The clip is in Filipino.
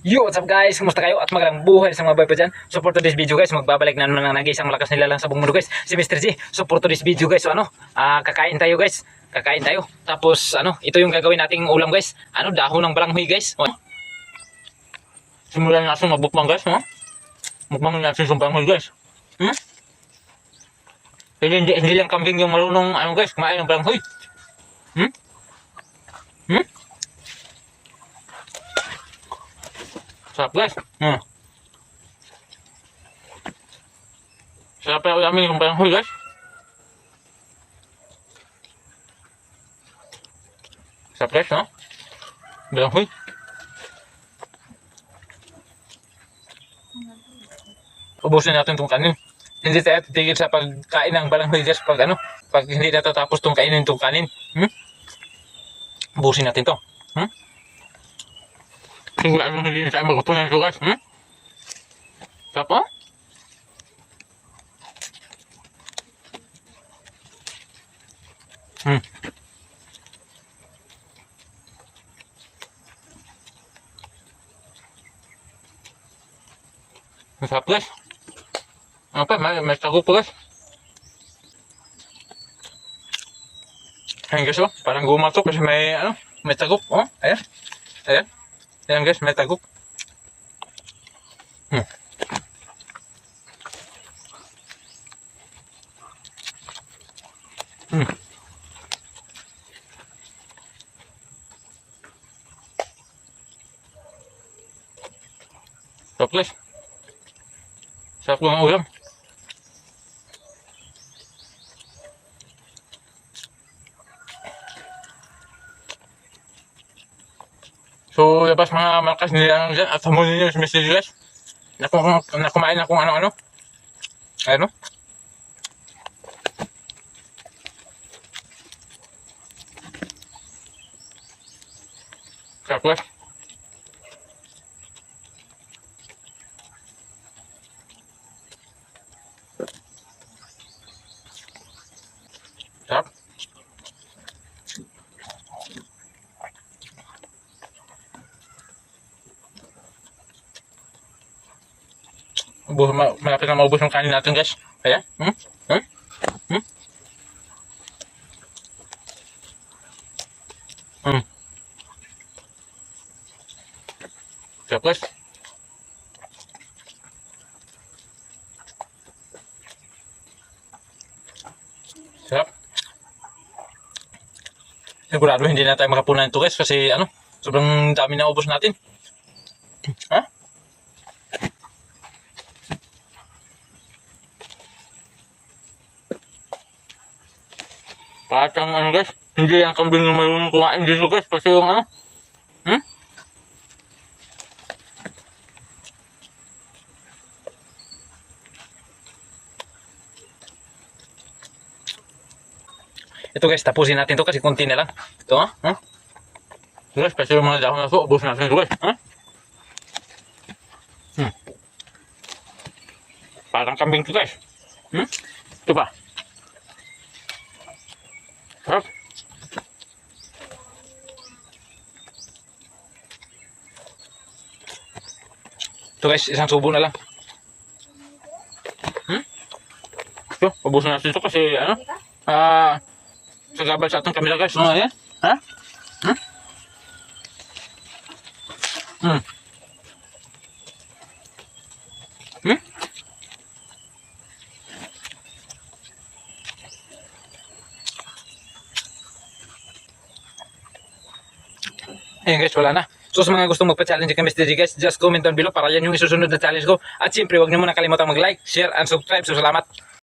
Yo, what's up guys? Kumusta kayo? At magandang buhay sa mga boy pa dyan. So for today's video guys, magbabalik na naman ng nag-iisang malakas nila lang sa buong mundo guys, si Mr. G. So for today's video guys, so kakain tayo guys. Kakain tayo. Tapos ito yung gagawin nating ulam guys. Dahon ng balanghoy guys. Simulan natin magbukbang guys, Mukbang natin sa balanghoy guys. Hindi lang kambing yung marunong guys, kumain ng balanghoy. Sarap guys. Sarap yung ulamin yung balanghoy guys. Sarap guys, balanghoy. Ubusin natin itong kanin. Hindi tayo titigil sa pagkain ng balanghoy guys pag hindi natatapos itong kainin itong kanin. Ubusin natin to. Hindi tayo magutunan ito guys. Sarap po. Masarap guys. May tago po guys. Ayan guys parang gumato kasi may tago. Ayan. Ayan. Ayan guys, may tago. Sarap guys. Sarap ko ang ulam. So, labas mga malakas nila dyan at hamunin nyo si Mr. G guys. Nakumain na kung ano-ano. Ayan Sarap guys. Sarap. Malapit na maubos yung kanin natin guys. Ayan. Sarap guys. Sarap. Sigurado hindi na tayo makapunan ito guys kasi sobrang dami na ubos natin. Parang guys, hindi ang kambing yung mayroon kumain dito guys kasi yung Ito guys, tapusin natin to kasi konti na lang. Ito guys, kasi yung mga dahon na ito, ubos natin ito guys. Parang kambing ito guys. Ito pa. Sarap. Ito guys, isang subo na lang. Ito, ubusin natin ito kasi sagabal sa atong kamera guys. Ayan. Ayan guys, wala na. So sa mga gustong magpa-challenge kay Mr. G guys, just comment down below para yan yung isusunod na challenge ko. At siyempre, huwag niyo muna kalimutan mag-like, share, and subscribe. So salamat.